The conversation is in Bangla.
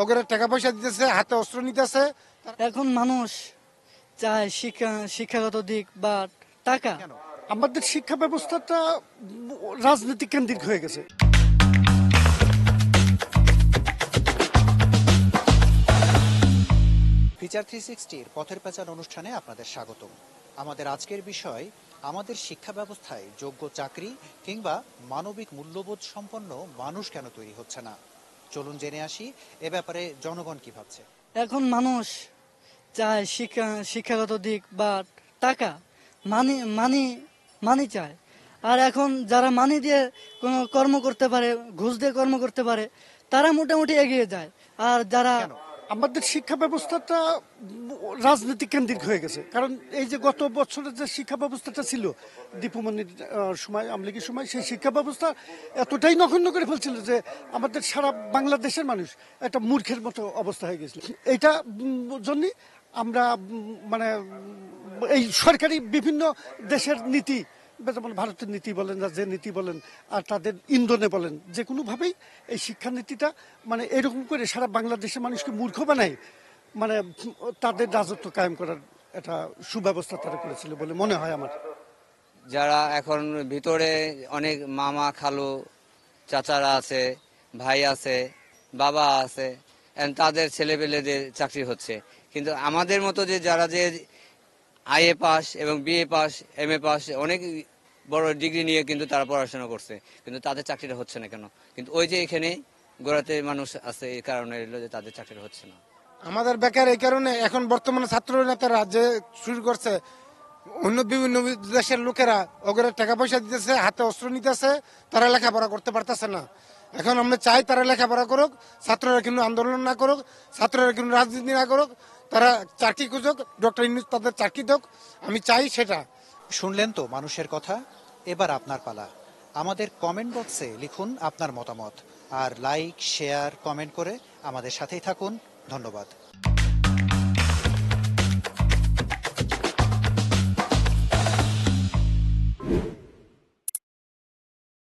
ওগরে টাকা পয়সা দিতেছে, হাতে অস্ত্র নিতেছে। এখন মানুষ চায় শিক্ষাগত দিক বা টাকা। আমাদের শিক্ষা ব্যবস্থাটা রাজনৈতিক কেন্দ্রিক হয়ে গেছে। ফিচার 360 পথের পেঁচার অনুষ্ঠানে আপনাদের স্বাগতম। আমাদের আজকের বিষয়, আমাদের শিক্ষা ব্যবস্থায় যোগ্য চাকরি কিংবা মানবিক মূল্যবোধ সম্পন্ন মানুষ কেন তৈরি হচ্ছে না। চলুন জেনে আসি এ ব্যাপারে জনগণ কি ভাবছে। এখন মানুষ চায় শিক্ষাগত দিক বা টাকা, মানি মানি মানি চায়। আর এখন যারা মানি দিয়ে কোনো কর্ম করতে পারে, ঘুষ দিয়ে কর্ম করতে পারে, তারা মোটামুটি এগিয়ে যায়। আর যারা আমাদের শিক্ষা ব্যবস্থাটা রাজনৈতিক কেন্দ্রিক হয়ে গেছে। কারণ এই যে গত বছরের যে শিক্ষা ব্যবস্থাটা ছিল দীপুমনির সময়, আমলিগের সময়, সেই শিক্ষা ব্যবস্থা এতটাই নগণ্য করে ফেলছিল যে আমাদের সারা বাংলাদেশের মানুষ একটা মূর্খের মতো অবস্থা হয়ে গেছিল। এইটা জন্যই আমরা মানে এই সরকারি বিভিন্ন দেশের নীতি, যেমন ভারতের নীতি বলেন, যে নীতি বলেন, আর তাদের ইন্ধনে বলেন, যে কোনোভাবেই এই শিক্ষানীতিটা মানে এরকম করে সারা বাংলাদেশের মানুষকে মূর্খ বানায়, মানে তাদের রাজত্ব কায়েম করার একটা সুব্যবস্থা তারা করেছিল বলে মনে হয় আমার। যারা এখন ভিতরে অনেক মামা খালু চাচারা আছে, ভাই আছে, বাবা আছে, তাদের ছেলেপেলেদের চাকরি হচ্ছে। কিন্তু আমাদের মতো যে যারা যে আইএ পাস এবং বিএ পাস, এমএ পাস, অনেক বড় ডিগ্রি নিয়ে কিন্তু তারা পড়াশোনা করছে, কিন্তু তাদের চাকরিটা হচ্ছে না কেন? কিন্তু ওই যে এখানে গোড়াতে মানুষ আছে, এই কারণে যে তাদের চাকরিটা হচ্ছে না। আমাদের বেকার এই কারণে এখন বর্তমানে ছাত্র নেতারা যে শুরু করছে, অন্য বিভিন্ন দেশের লোকেরা ওগরে টাকা পয়সা দিতেছে, হাতে অস্ত্র নিতেছে, তারা লেখাপড়া করতে পারতেছে না। এখন আমরা চাই তারা লেখাপড়া করুক, ছাত্ররা কিন্তু আন্দোলন না করুক, ছাত্ররা কিন্তু রাজনীতি না করুক, তারা চাকরি খুঁজুক, ডক্টর ইউনূস তাদের চাকরি দেখ, আমি চাই সেটা। শুনলেন তো মানুষের কথা। এবার আপনার পালা। আমাদের কমেন্ট বক্সে লিখুন আপনার মতামত, আর লাইক, শেয়ার, কমেন্ট করে আমাদের সাথেই থাকুন। ধন্যবাদ।